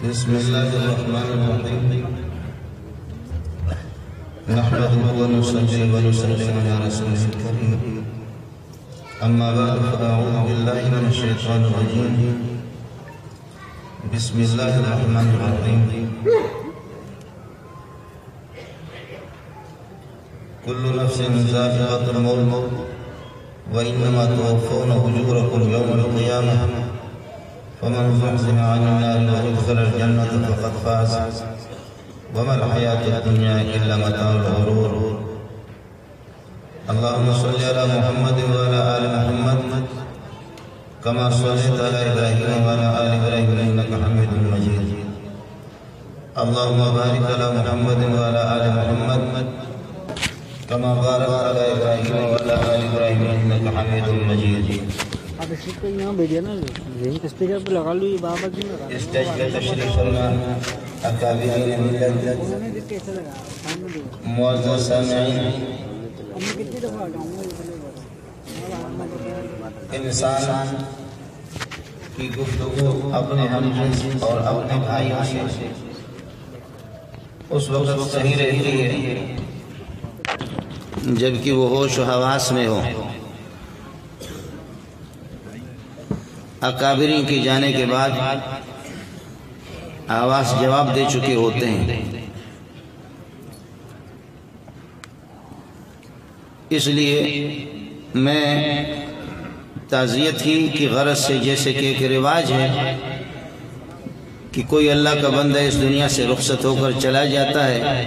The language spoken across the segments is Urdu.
بسم الله الرحمن الرحيم نحمده ونصلي ونسلم على رسوله الكريم أما بعد فأعوذ بالله من الشيطان الرجيم بسم الله الرحمن الرحيم كل نفس ذائقة الموت وإنما توفون أجوركم يوم القيامة فمن زحزح عن النار وأدخل الجنة فقد فاز وما الحياة الدنيا إلا متاع الغرور اللهم صل على محمد وعلى آل محمد كما صليت على إبراهيم وعلى آل إبراهيم إنك حميد مجيد اللهم بارك على محمد وعلى آل محمد كما باركت على إبراهيم وعلى آل إبراهيم إنك حميد مجيد آپ اس کو یہاں بھیجے نا یہیں اسپیکر پہ لگا لو یہ بابا کی لگا اسٹیج پہ تشریف فرما اکابرین ملت معزز سامعین انسان کی گفتگو اپنے ہم جنس اور اپنے بھائیوں سے اس وقت صحیح رہتی ہے جبکہ وہ ہوش و حواس میں ہو اکابرین کے جانے کے بعد آواز جواب دے چکے ہوتے ہیں اس لیے میں تعزیت ہی کی غرض سے جیسے کہ ایک رواج ہے کہ کوئی اللہ کا بندہ اس دنیا سے رخصت ہو کر چلا جاتا ہے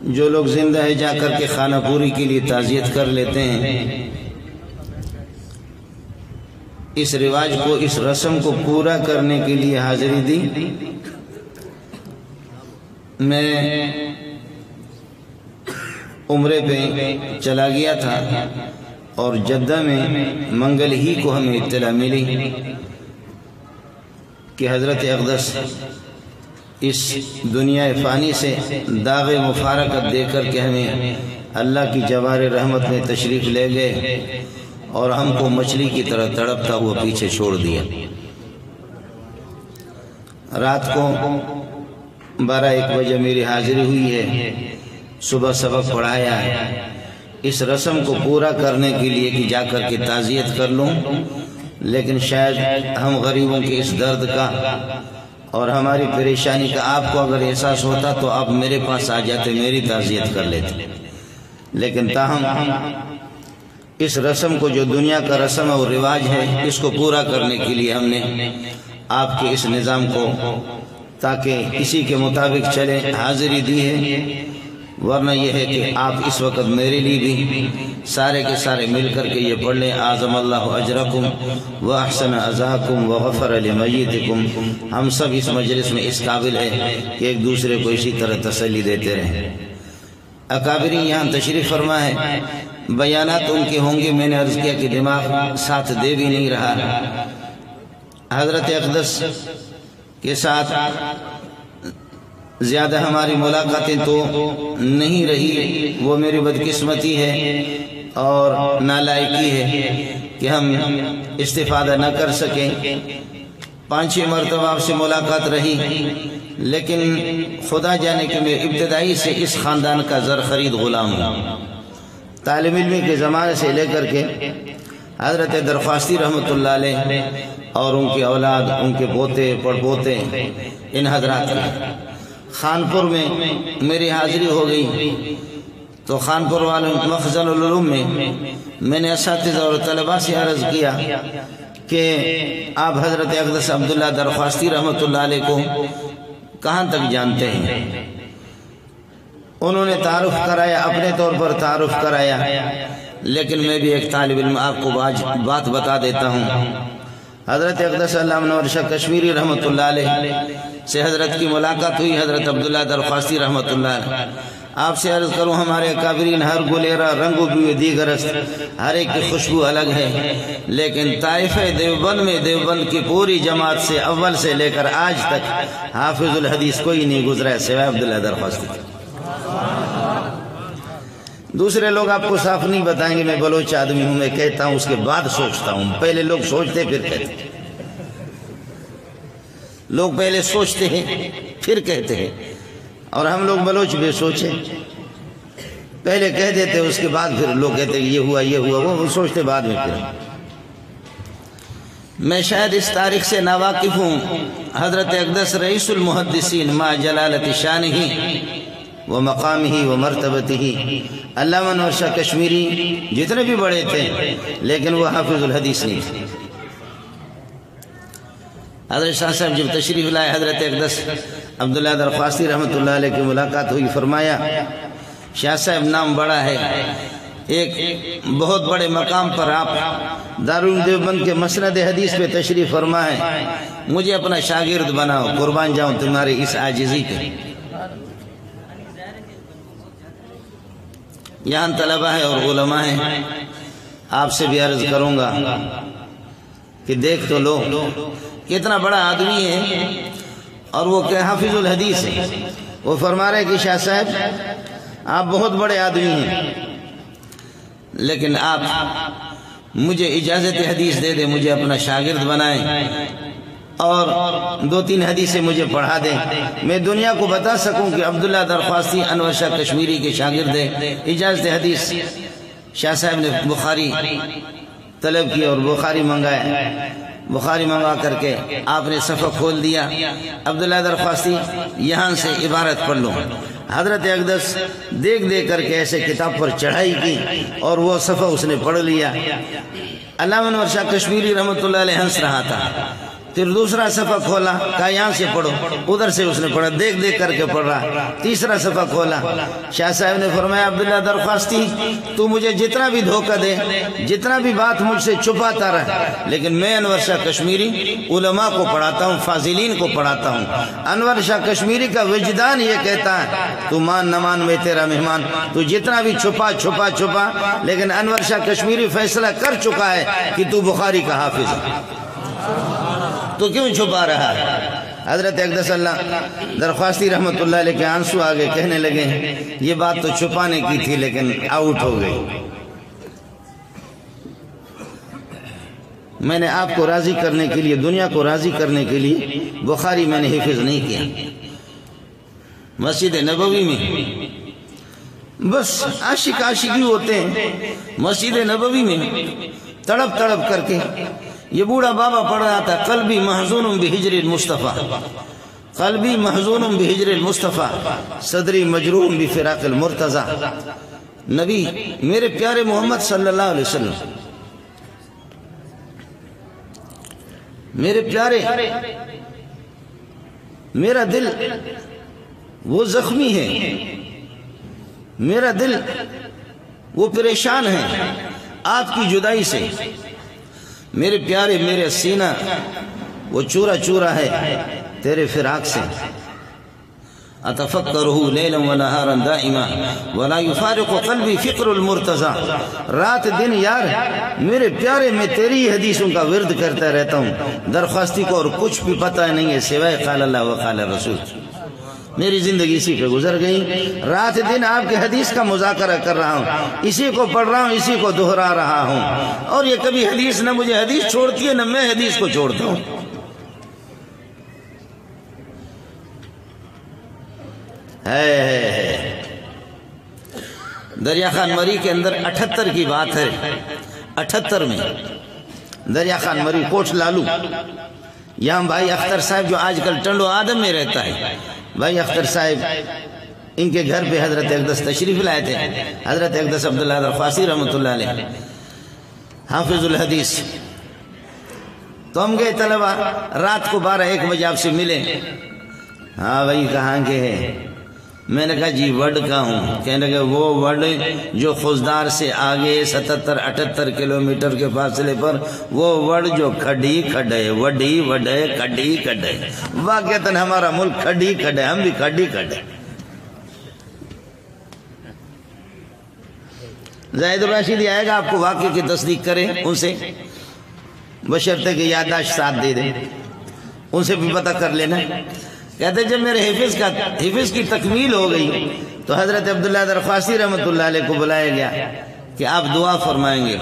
جو لوگ زندہ ہے جا کر کے خانہ پوری کے لیے تعزیت کر لیتے ہیں اس رواج کو اس رسم کو پورا کرنے کے لیے حاضری دی میں عمرے پہ چلا گیا تھا اور جدہ میں منگل ہی کو ہمیں اطلاع ملی کہ حضرت اقدس اس دنیا فانی سے داغ مفارقت دے کر کے ہمیں اللہ کی جوار رحمت میں تشریف لے گئے اور ہم کو مچھلی کی طرح تڑپتا ہوا پیچھے چھوڑ دیا رات کو 12-1 بجے میری حاضری ہوئی ہے صبح سبق پڑھایا ہے اس رسم کو پورا کرنے کے لیے کہ جا کر کے تعزیت کر لوں لیکن شاید ہم غریبوں کے اس درد کا اور ہماری پریشانی کا آپ کو اگر احساس ہوتا تو آپ میرے پاس آ جاتے میری تعزیت کر لیتے لیکن تاہم اس رسم کو جو دنیا کا رسم اور رواج ہے اس کو پورا کرنے کے لیے ہم نے آپ کے اس نظام کو تاکہ اسی کے مطابق چلے حاضری دی ہے ورنہ یہ ہے کہ آپ اس وقت میرے لیے بھی سارے کے سارے مل کر کے یہ پڑھ لیں اعظم اللہ اجرکم واحسن عزاکم وغفر لمیتکم ہم سب اس مجلس میں اس قابل ہے کہ ایک دوسرے کو اسی طرح تسلی دیتے رہیں اکابرین یہاں تشریف فرما ہے بیانات ان کے ہوں گے میں نے عرض کیا کہ دماغ ساتھ دے بھی نہیں رہا حضرت اقدس کے ساتھ زیادہ ہماری ملاقاتیں تو نہیں رہی وہ میری بدقسمتی ہے اور نالائقی ہے کہ ہم استفادہ نہ کر سکیں 5-6 مرتبہ آپ سے ملاقات رہی لیکن خدا جانے کہ میں ابتدائی سے اس خاندان کا زر خرید غلام ہوں طالب علمی کے زمانے سے لے کر کے حضرت درخواستی رحمت اللہ علیہ اور ان کی اولاد ان کے پوتے پڑپوتے ان حضرات کی خانپور میں میری حاضری ہو گئی تو خانپور والوں مخزن العلوم میں نے اساتذہ اور طلباء سے عرض کیا کہ آپ حضرت اقدس عبداللہ درخواستی رحمت اللہ علیہ کو کہاں تک جانتے ہیں انہوں نے تعارف کرایا اپنے طور پر تعارف کرایا لیکن میں بھی ایک طالب علم آپ کو بات بتا دیتا ہوں حضرت اقدس اللہ منور شاہ کشمیری رحمت اللہ علیہ سے حضرت کی ملاقات ہوئی حضرت عبداللہ درخواستی رحمت اللہ علیہ آپ سے عرض کروں ہمارے اکابرین ہر گلیرہ رنگ و بو دیگرست ہر ایک کی خوشبو الگ ہے لیکن طائفہ دیوبند میں دیوبند کی پوری جماعت سے اول سے لے کر آج تک حافظ الحدیث کوئی نہیں گزرا ہے سوائے عبداللہ درخواستی دوسرے لوگ آپ کو صاف نہیں بتائیں گے میں بلوچ آدمی ہوں، میں کہتا ہوں اس کے بعد سوچتا ہوں، پہلے لوگ سوچتے پھر کہتے، لوگ پہلے سوچتے ہیں پھر کہتے ہیں، اور ہم لوگ بلوچ بے سوچے، پہلے کہہ دیتے اس کے بعد پھر لوگ کہتے ہیں یہ ہوا وہ سوچتے بعد میں پھر۔ میں شاید اس تاریخ سے ناواقف ہوں، حضرت اقدس رئیس المحدثین ما جلالت شانہ و مقامہ و مرتبتہ علامہ انور شاہ کشمیری جتنے بھی بڑے تھے لیکن وہ حافظ الحدیث نہیں تھے۔ حضرت شاہ صاحب جب تشریف لائے، حضرت اقدس عبداللہ درخواستی رحمۃ اللہ علیہ کی ملاقات ہوئی، فرمایا شاہ صاحب نام بڑا ہے، ایک بہت بڑے مقام پر آپ دارالعلوم دیوبند کے مسند حدیث پہ تشریف فرما ہے، مجھے اپنا شاگرد بناؤ، قربان جاؤں تمہاری اس عاجزی پہ۔ یہاں طلبہ ہے اور علماء ہیں، آپ سے بھی عرض کروں گا کہ دیکھ تو لو کتنا بڑا آدمی ہے، اور وہ کہ حافظ الحدیث ہے۔ وہ فرما رہے کہ شاہ صاحب آپ بہت بڑے آدمی ہیں، لیکن آپ مجھے اجازت حدیث دے دیں، مجھے اپنا شاگرد بنائیں اور 2-3 حدیثیں مجھے پڑھا دیں، میں دنیا کو بتا سکوں کہ عبداللہ درخواستی انور شاہ کشمیری کے شاگرد ہیں۔ اجازت حدیث شاہ صاحب نے بخاری طلب کی اور بخاری منگایا، بخاری منگا کر کے آپ نے صفحہ کھول دیا، عبداللہ درخواستی یہاں سے عبارت پڑھ لو۔ حضرت اقدس دیکھ دیکھ کر کے ایسے کتاب پر چڑھائی کی اور وہ صفحہ اس نے پڑھ لیا۔ علامہ انور شاہ کشمیری رحمۃ اللہ علیہ ہنس رہا تھا، پھر دوسرا صفحہ کھولا، کہا یہاں سے پڑھو، ادھر سے اس نے پڑھا، دیکھ دیکھ کر کے پڑھ رہا۔ تیسرا صفحہ کھولا، شاہ صاحب نے فرمایا عبداللہ درخواستی تو مجھے جتنا بھی دھوکہ دے، جتنا بھی بات مجھ سے چھپاتا رہا، لیکن میں انور شاہ کشمیری علماء کو پڑھاتا ہوں، فاضلین کو پڑھاتا ہوں۔ انور شاہ کشمیری کا وجدان یہ کہتا ہے تو مان نہ مان میں تیرا مہمان، تو جتنا بھی چھپا، لیکن انور شاہ کشمیری فیصلہ کر چکا ہے کہ تو بخاری کا حافظ ہے، تو کیوں چھپا رہا ہے؟ حضرت اقدس اللہ درخواستی رحمت اللہ علیہ کے آنسو آگے، کہنے لگے یہ بات تو چھپانے کی تھی لیکن آؤٹ ہو گئی، میں نے آپ کو راضی کرنے کے لیے، دنیا کو راضی کرنے کے لیے بخاری میں نے حفظ نہیں کیا، مسجد نبوی میں بس عاشقی ہوتے ہیں، مسجد نبوی میں تڑپ کر کے یہ بوڑھا بابا پڑھ رہا تھا، قلبی محزون بہجر المصطفیٰ، قلبی محزون بہجر المصطفیٰ، صدری مجروح بفراق المرتضیٰ۔ نبی میرے پیارے محمد صلی اللہ علیہ وسلم، میرے پیارے، میرا دل وہ زخمی ہے، میرا دل وہ پریشان ہے آپ کی جدائی سے، میرے پیارے میرے سینہ وہ چورا ہے تیرے فراق سے۔ اتفکرہ لیلا و نہارا دائما ولا یفارق قلبی فکر المرتضیٰ، رات دن یار میرے پیارے میں تیری حدیثوں کا ورد کرتا رہتا ہوں، درخواستی کو اور کچھ بھی پتہ نہیں ہے سوائے قال اللہ و قال رسول۔ میری زندگی اسی پہ گزر گئی، رات دن آپ کے حدیث کا مذاکرہ کر رہا ہوں، اسی کو پڑھ رہا ہوں، اسی کو دہرا رہا ہوں، اور یہ کبھی حدیث نہ مجھے حدیث چھوڑتی ہے نہ میں حدیث کو چھوڑتا ہوں۔ دریا خان مری کے اندر 78 کی بات ہے، 78 میں دریا خان مری کوٹ لالو، یہاں بھائی اختر صاحب جو آج کل ٹنڈو آدم میں رہتا ہے، بھائی اختر صاحب ان کے گھر پہ حضرت اقدس تشریف لائے تھے، حضرت اقدس عبداللہ درخواستی رحمۃ اللہ علیہ حافظ الحدیث۔ تو ہم گئے طلبہ، رات کو 12-1 بجے آپ سے ملے، ہاں بھائی کہاں کے ہیں؟ میں نے کہا جی وڈ کا ہوں۔ کہنے لگے وہ وڈ جو خوزدار سے آگے 77-78 کلومیٹر کے فاصلے پر، وہ وڈ جو کھڈی کھڈے، وڈی وڈے کھڈی کھڈے، واقعتاً ہمارا ملک کھڈی کھڈے، ہم بھی کھڈی کھڈے۔ زاہد الراشدی آئے گا آپ کو واقعے کی تصدیق کرے ان سے، بشرطے کہ یادداشت ساتھ دے دیں، ان سے بھی پتہ کر لینا۔ کہتے جب میرے حفظ کی تکمیل ہو گئی تو حضرت عبداللہ درخواستی رحمۃ اللہ علیہ کو بلایا گیا کہ آپ دعا فرمائیں گے.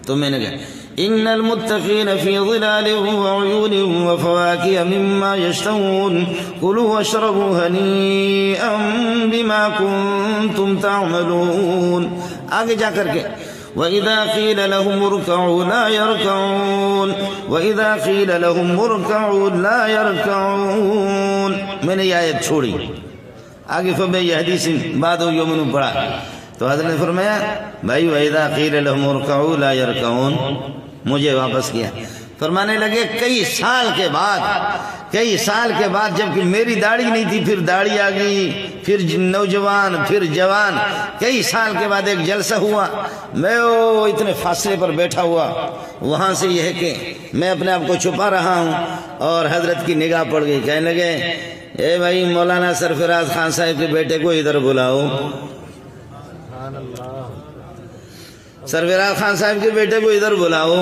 تو میں نے کہا ان المتقین فی ظلال وعیون وفواکہ مما یشتہون کلوا واشربوا ہنیئا بما کنتم تعملون. آگے جا کر کے وَإِذَا قِيلَ لَهُمُ ارْكَعُوا لَا يَرْكَعُونَ وَإِذَا قِيلَ لَهُمُ ارْكَعُوا لَا يَرْكَعُونَ. میں نے یہ آیت چھوڑی. آگے پھر میں یہ حدیث بعد یومن پڑھا تو حضرت نے فرمایا بھائی وَإِذَا قِيلَ لَهُمُ ارْكَعُوا لَا يَرْكَعُونَ. مجھے واپس کیا. فرمانے لگے کئی سال کے بعد جبکہ میری داڑھی نہیں تھی پھر داڑھی آ گئی، پھر نوجوان، پھر جوان. کئی سال کے بعد ایک جلسہ ہوا، میں اتنے فاصلے پر بیٹھا ہوا، وہاں سے یہ ہے کہ میں اپنے آپ کو چھپا رہا ہوں اور حضرت کی نگاہ پڑ گئی. کہنے لگے اے بھائی مولانا سرفراز خان صاحب کے بیٹے کو ادھر بلاؤ. سرفراز خان صاحب کے بیٹے کو ادھر بلاؤ.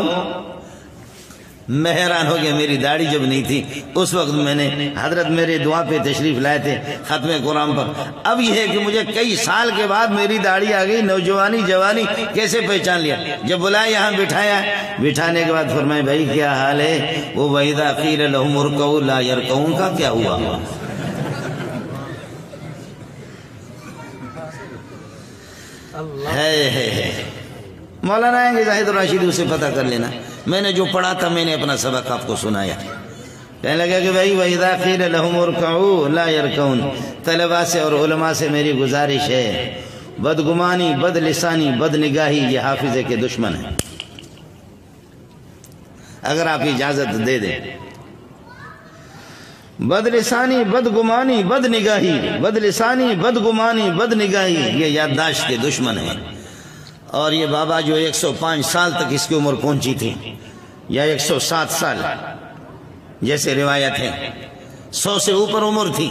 میں حیران ہو گیا. میری داڑھی جب نہیں تھی اس وقت میں نے حضرت میرے دعا پہ تشریف لائے تھے ختم قرآن پر. اب یہ ہے کہ مجھے کئی سال کے بعد میری داڑھی آ گئی، نوجوانی جوانی کیسے پہچان لیا. جب بلایا یہاں بٹھایا، بٹھانے کے بعد فرمائے بھائی کیا حال ہے؟ وہ وَإِذَا قِيلَ لَهُمُ ارْكَعُوا لَا يَرْكَعُونَ کا کیا ہوا؟ ہے مولانا آئیں گے زاہد الراشدی، اسے پتہ کر لینا. میں نے جو پڑھا تھا میں نے اپنا سبق آپ کو سنایا. کہنے لگا کہ بھائی وَإِذَا قِيلَ لَهُمُ ارْكَعُوا لَا يَرْكَعُونَ. طلباء سے اور علماء سے میری گزارش ہے، بدگمانی، بد لسانی، بد نگاہی یہ حافظے کے دشمن ہیں. اگر آپ اجازت دے دیں. بد لسانی، بدگمانی، بد نگاہی، بد لسانی، بدگمانی، بد نگاہی یہ یادداشت کے دشمن ہیں. اور یہ بابا جو 105 سال تک اس کی عمر پہنچی تھی یا 107 سال جیسے روایت ہے، 100 سے اوپر عمر تھی،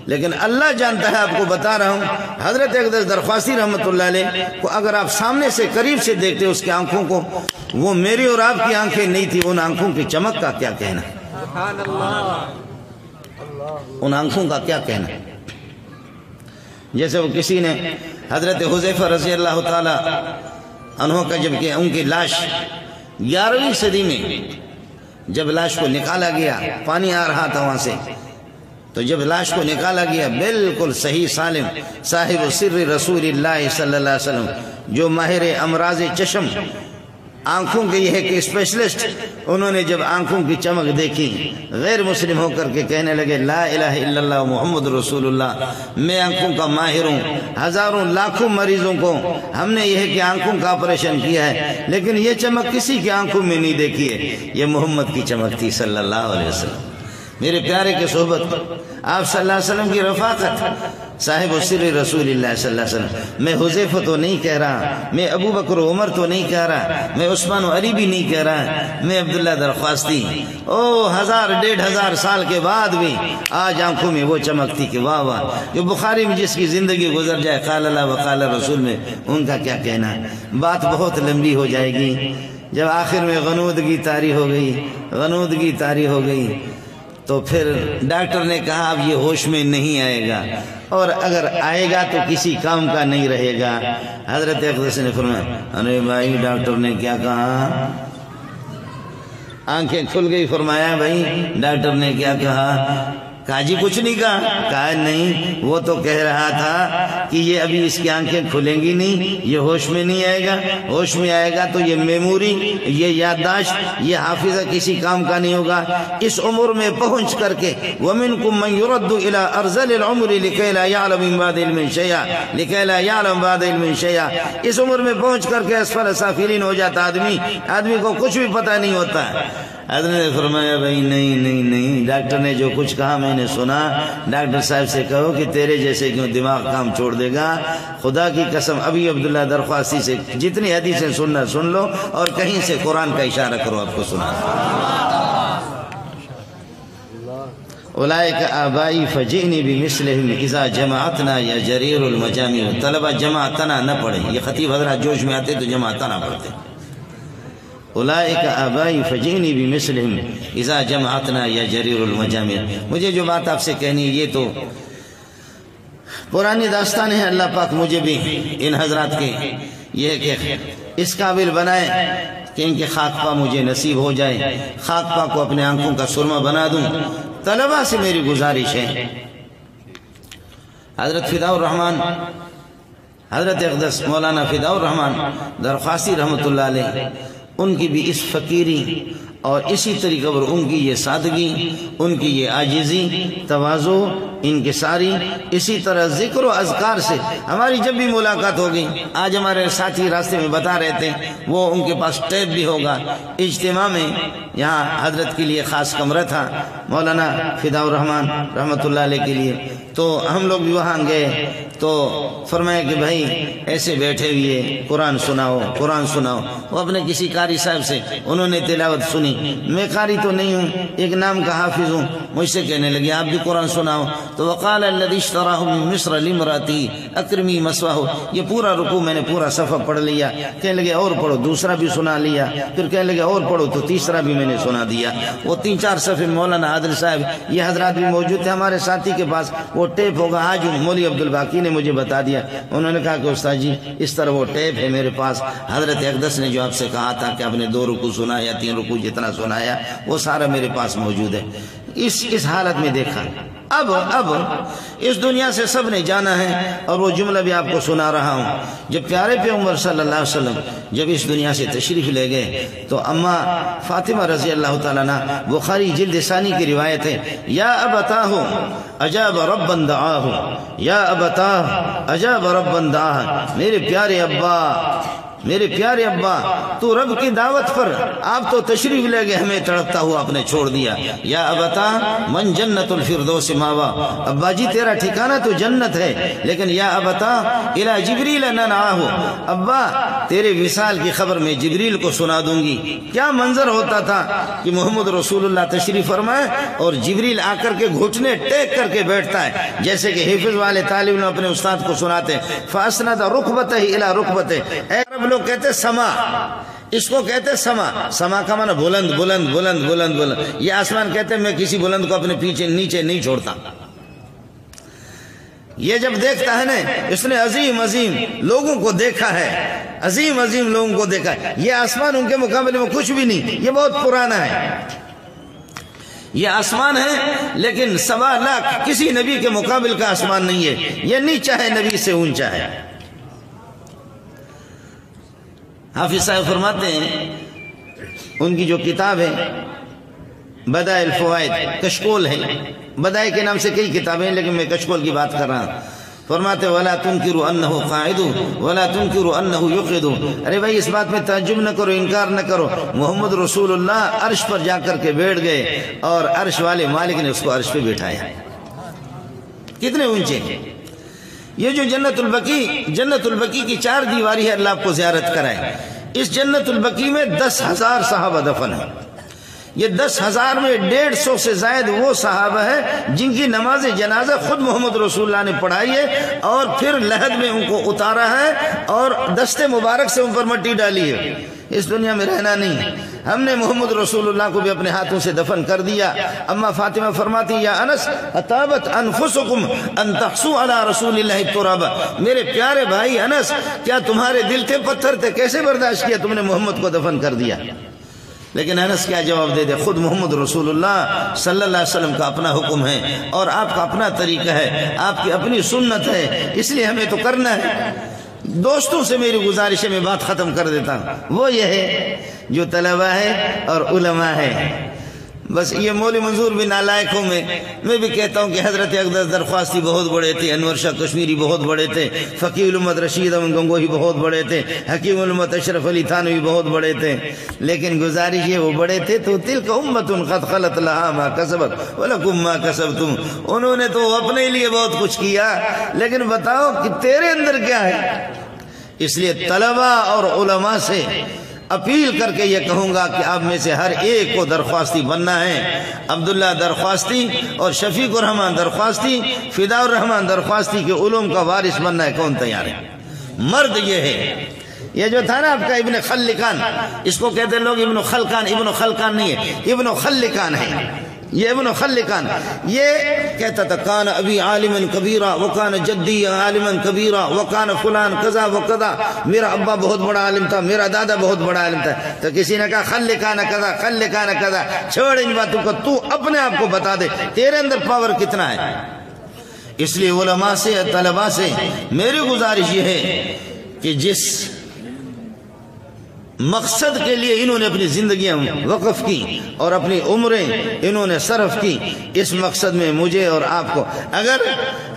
لیکن اللہ جانتا ہے. آپ کو بتا رہا ہوں حضرت اقدس درخواستی رحمۃ اللہ علیہ کو اگر آپ سامنے سے قریب سے دیکھتے اس کی آنکھوں کو، وہ میری اور آپ کی آنکھیں نہیں تھی. ان آنکھوں کی چمک کا کیا کہنا، ان آنکھوں کا کیا کہنا. جیسے وہ کسی نے حضرت حذیفہ رضی اللہ تعالی عنہ کا جبکہ ان کی لاش 11ویں صدی میں جب لاش کو نکالا گیا، پانی آ رہا تھا وہاں سے، تو جب لاش کو نکالا گیا بالکل صحیح سالم، صاحب سر رسول اللہ صلی اللہ علیہ وسلم، جو ماہر امراض چشم، آنکھوں کے یہ ہے کہ اسپیشلسٹ، انہوں نے جب آنکھوں کی چمک دیکھی غیر مسلم ہو کر کے کہنے لگے لا الہ الا اللہ محمد رسول اللہ. میں آنکھوں کا ماہر ہوں، ہزاروں لاکھوں مریضوں کو ہم نے یہ ہے کہ آنکھوں کا آپریشن کیا ہے، لیکن یہ چمک کسی کی آنکھوں میں نہیں دیکھی ہے. یہ محمد کی چمک تھی صلی اللہ علیہ وسلم. میرے پیارے کے صحبت، آپ صلی اللہ علیہ وسلم کی رفاقت، صاحب سر رسول اللہ صلی اللہ علیہ وسلم. میں حذیفہ تو نہیں کہہ رہا، میں ابو بکر و عمر تو نہیں کہہ رہا، میں عثمان و علی بھی نہیں کہہ رہا، میں عبداللہ درخواستی. 1000-1500 سال کے بعد بھی آج آنکھوں میں وہ چمکتی کہ واہ واہ. جو بخاری میں جس کی زندگی گزر جائے قال اللہ و قال رسول میں، ان کا کیا کہنا. بات بہت لمبی ہو جائے گی. جب آخر میں غنودگی طاری ہو گئی تو پھر ڈاکٹر نے کہا اب یہ ہوش میں نہیں آئے گا، اور اگر آئے گا تو کسی کام کا نہیں رہے گا. حضرت اقدس نے فرمایا ارے بھائی ڈاکٹر نے کیا کہا؟ آنکھیں کھل گئی. فرمایا بھائی ڈاکٹر نے کیا کہا؟ کہا جی کچھ نہیں کہا. کہا نہیں، وہ تو کہہ رہا تھا کہ یہ ابھی اس کی آنکھیں کھلیں گی نہیں، یہ ہوش میں نہیں آئے گا. ہوش میں آئے گا تو یہ میموری، یہ یادداشت، یہ حافظہ کسی کام کا نہیں ہوگا. اس عمر میں پہنچ کر کے وَمِنْكُمْ مَنْ يُرَدُّ إِلَىٰ أَرْذَلِ الْعُمْرِ لِكَيْ لَا يَعْلَمَ مِنْ بَعْدِ عِلْمٍ شَيْئًا. اس عمر میں پہنچ کر کے اسفل سافلین ہو جاتا آدمی کو کچھ بھی پتہ نہیں ہوتا. حضرت نے فرمایا بھائی نہیں، ڈاکٹر نے جو کچھ کہا میں نے سنا. ڈاکٹر صاحب سے کہو کہ تیرے جیسے کیوں دماغ کام چھوڑ دے گا. خدا کی قسم ابھی عبداللہ درخواستی سے جتنی حدیثیں سننا سن لو، اور کہیں سے قرآن کا اشارہ کرو آپ کو سنا. اولئک آبائی فجئنی بمثلہم اذا جمعتنا یا جریر المجامع. طلبہ جمعتنا نہ پڑھیں، یہ خطیب حضرات جوش میں آتے تو جمعتنا پڑھتے. اولئک آبائی فجئنی بمثلہم اذا جمعتنا یا جریر المجامع. مجھے جو بات آپ سے کہنی ہے یہ تو پرانی داستان ہے، اللہ پاک مجھے بھی ان حضرات کے یہ کہ اس قابل بنائے کہ ان کے خاک پا مجھے نصیب ہو جائے، خاک پا کو اپنے آنکھوں کا سرما بنا دوں۔ طلبہ سے میری گزارش ہے، حضرت فداء الرحمن، حضرت اقدس مولانا فداء الرحمن درخواستی رحمت اللہ علیہ، ان کی بھی اس فقیری اور اسی طریقے پر ان کی یہ سادگی، ان کی یہ عاجزی، تواضع، ان کی ساری اسی طرح ذکر و اذکار سے ہماری جب بھی ملاقات ہوگی، آج ہمارے ساتھی راستے میں بتا رہے تھے وہ ان کے پاس ٹیپ بھی ہوگا، اجتماع میں یہاں حضرت کے لیے خاص کمرہ تھا مولانا فداء الرحمن رحمت اللہ علیہ کے لیے، تو ہم لوگ بھی وہاں گئے تو فرمایا کہ بھائی ایسے بیٹھے ہوئے قرآن سناؤ، قرآن سناؤ۔ وہ اپنے کسی قاری صاحب سے انہوں نے تلاوت سنی، میں قاری تو نہیں ہوں، ایک نام کا حافظ ہوں، مجھ سے کہنے لگے آپ بھی قرآن سناؤ۔ تو وقال الذی اشتراہ من مصر لامرأتی اکرمی مثواہ، یہ پورا رکوع میں نے پورا صفحہ پڑھ لیا، کہنے لگے اور پڑھو، دوسرا بھی سنا لیا، پھر کہنے لگے اور پڑھو، تو تیسرا بھی میں نے سنا دیا۔ وہ 3-4 صفحے مولانا عادل صاحب یہ حضرات بھی موجود تھے ہمارے ساتھی کے پاس، وہ ٹیپ ہوگا، آج مولوی عبدالباقی نے مجھے بتا دیا، انہوں نے کہا کہ استاد جی اس طرح وہ ٹیپ ہے میرے پاس، حضرت اقدس نے جو آپ سے کہا تھا کہ آپ نے 2 رکوع سنایا 3 رکوع جتنا سنایا وہ سارا میرے پاس موجود ہے۔ اس حالت میں دیکھا، اب اس دنیا سے سب نے جانا ہے، اور وہ جملہ بھی آپ کو سنا رہا ہوں۔ جب پیارے پیغمبر صلی اللہ علیہ وسلم جب اس دنیا سے تشریف لے گئے تو اماں فاطمہ رضی اللہ تعالیٰ عنہ، بخاری جلد ثانی کی روایت ہے، یا ابتاہ اجاب ربا دعاہ، یا ابتاہ اجاب ربا دعاہ، میرے پیارے ابا، میرے پیارے ابا، تو رب کی دعوت پر آپ تو تشریف لے گئے، ہمیں تڑپتا ہوا آپ نے چھوڑ دیا۔ یا ابتا من جنت الفردوس ماوا، ابا جی تیرا ٹھکانہ تو جنت ہے، لیکن یا ابتا الی جبریل ننعاہ، ابا تیرے وصال کی خبر میں جبریل کو سنا دوں گی۔ کیا منظر ہوتا تھا کہ محمد رسول اللہ تشریف فرمائے اور جبریل آ کر کے گھٹنے ٹیک کر کے بیٹھتا ہے، جیسے کہ حفظ والے طالب علم اپنے استاد کو سناتے، فاسند رکبتہ الی رکبتہ، اے رب لوگ کہتے سما، اس کو کہتے سما، سما کا معنی بلند بلند بلند بلند بلند، یہ آسمان کہتے میں کسی بلند کو اپنے پیچھے نیچے نہیں چھوڑتا۔ یہ جب دیکھتا ہے نا، اس نے عظیم عظیم لوگوں کو دیکھا ہے، عظیم عظیم لوگوں کو دیکھا ہے، یہ آسمان ان کے مقابلے میں کچھ بھی نہیں، یہ بہت پرانا ہے، یہ آسمان ہے لیکن 1.25 لاکھ کسی نبی کے مقابل کا آسمان نہیں ہے، یہ نیچا ہے نبی سے اونچا ہے۔ حافظ صاحب فرماتے ہیں ان کی جو کتاب ہے بدائع الفوائد، کشکول ہے، بدائع کے نام سے کئی کتابیں ہیں لیکن میں کشکول کی بات کر رہا ہوں۔ فرماتے وَلَا تُنْكِرُ أَنَّهُ قَاعِدُ وَلَا تُنْكِرُ أَنَّهُ يُقْعِدُ، ارے بھائی اس بات میں تعجب نہ کرو، انکار نہ کرو، محمد رسول اللہ عرش پر جا کر کے بیٹھ گئے اور عرش والے مالک نے اس کو عرش پہ بٹھایا، کتنے اونچے ہیں۔ یہ جو جنت البقیع کی 4 دیواری ہے، اللہ آپ کو زیارت کرائے، اس جنت البقیع میں 10,000 صحابہ دفن ہیں، یہ 10,000 میں 150 سے زائد وہ صحابہ ہیں جن کی نماز جنازہ خود محمد رسول اللہ نے پڑھائی ہے اور پھر لحد میں ان کو اتارا ہے اور دست مبارک سے ان پر مٹی ڈالی ہے۔ اس دنیا میں رہنا نہیں، ہم نے محمد رسول اللہ کو بھی اپنے ہاتھوں سے دفن کر دیا۔ اما فاطمہ فرماتی یا انس اطابت انفسکم ان تحسوا علی رسول اللہ التراب، میرے پیارے بھائی انس کیا تمہارے دل تھے پتھر تھے، کیسے برداشت کیا تم نے محمد کو دفن کر دیا؟ لیکن انس کیا جواب دے دے، خود محمد رسول اللہ صلی اللہ علیہ وسلم کا اپنا حکم ہے اور آپ کا اپنا طریقہ ہے، آپ کی اپنی سنت ہے، اس لیے ہمیں تو کرنا ہے۔ دوستوں سے میری گزارش ہے، میں بات ختم کر دیتا ہوں، وہ یہ ہے جو طلبہ ہے اور علماء ہے، بس یہ مولوی منظور بھی نالائق ہوں، میں بھی کہتا ہوں کہ حضرت اقدس درخواستی بہت بڑے تھے، انور شاہ کشمیری بہت بڑے تھے، فقیہ الامت رشید احمد گنگوہی بہت بڑے تھے، حکیم الامت اشرف علی تھانوی بہت بڑے تھے، لیکن گزارش یہ وہ بڑے تھے تو تلک امت قد خلت لہا ما کسبت ولکم ما کسبتم، انہوں نے تو اپنے لیے بہت کچھ کیا، لیکن بتاؤ کہ تیرے اندر کیا ہے؟ اس لیے طلبہ اور علماء سے اپیل کر کے یہ کہوں گا کہ آپ میں سے ہر ایک کو درخواستی بننا ہے۔ عبداللہ درخواستی اور شفیق الرحمن درخواستی، فداء الرحمن درخواستی کے علوم کا وارث بننا ہے، کون تیار ہے؟ مرد یہ ہے، یہ جو تھا نا آپ کا ابن خلکان، اس کو کہتے ہیں لوگ ابن خلکان، ابن خلکان نہیں ہے، ابن خلکان ہے، یہ ابن خلکان یہ کہتا تھا کان ابی عالما کبیرا وکان جدی عالما کبیرا وکان فلان کذا وکذا، میرا ابا بہت بڑا عالم تھا، میرا دادا بہت بڑا عالم تھا۔ تو کسی نے کہا خلکان کذا خلکان کذا، چھوڑ ان باتوں کو، تو اپنے آپ کو بتا دے تیرے اندر پاور کتنا ہے۔ اس لیے علماء سے طلباء سے میری گزارش یہ ہے کہ جس مقصد کے لیے انہوں نے اپنی زندگیاں وقف کی اور اپنی عمریں انہوں نے صرف کی، اس مقصد میں مجھے اور آپ کو، اگر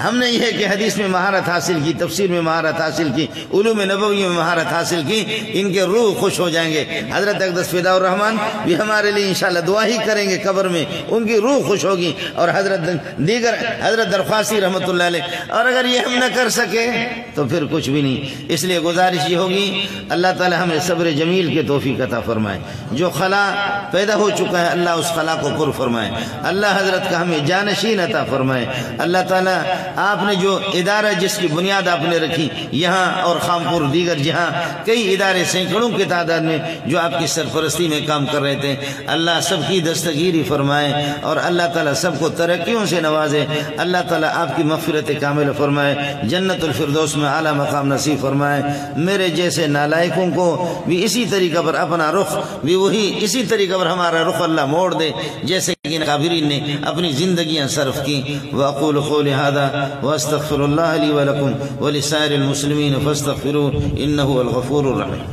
ہم نے یہ کہ حدیث میں مہارت حاصل کی، تفسیر میں مہارت حاصل کی، علوم نبوی میں مہارت حاصل کی، ان کے روح خوش ہو جائیں گے۔ حضرت اقدس فداء الرحمن بھی ہمارے لیے انشاءاللہ دعا ہی کریں گے قبر میں، ان کی روح خوش ہوگی، اور حضرت درخواسی رحمۃ اللہ علیہ۔ اور اگر یہ ہم نہ کر سکے تو پھر کچھ بھی نہیں۔ اس لیے گزارش یہ ہوگی اللہ تعالی ہمیں صبر جمیل کے توفیق عطا فرمائے۔ جو خلا پیدا ہو چکا ہے اللہ اس خلا کو پر فرمائے، اللہ حضرت کا ہمیں جانشین عطا فرمائے۔ اللہ تعالیٰ آپ نے جو ادارہ جس کی بنیاد آپ نے رکھی یہاں اور خامپور دیگر جہاں کئی ادارے سینکڑوں کی تعداد میں جو آپ کی سرپرستی میں کام کر رہے تھے، اللہ سب کی دستگیری فرمائے اور اللہ تعالیٰ سب کو ترقیوں سے نوازے۔ اللہ تعالیٰ آپ کی مغفرت کامل فرمائے، جنت الفردوس میں اعلیٰ مقام نصیب فرمائے۔ میرے جیسے نالائقوں کو بھی اسی طریقہ پر اپنا رخ بھی وہی اسی طریقہ پر ہمارا رخ اللہ موڑ دے جیسے کہ کافرین نے اپنی زندگیاں صرف کی۔ وأقول قولي هذا وأستغفر الله لي ولكم ولسائر المسلمين فاستغفروه إنه هو الغفور الرحيم۔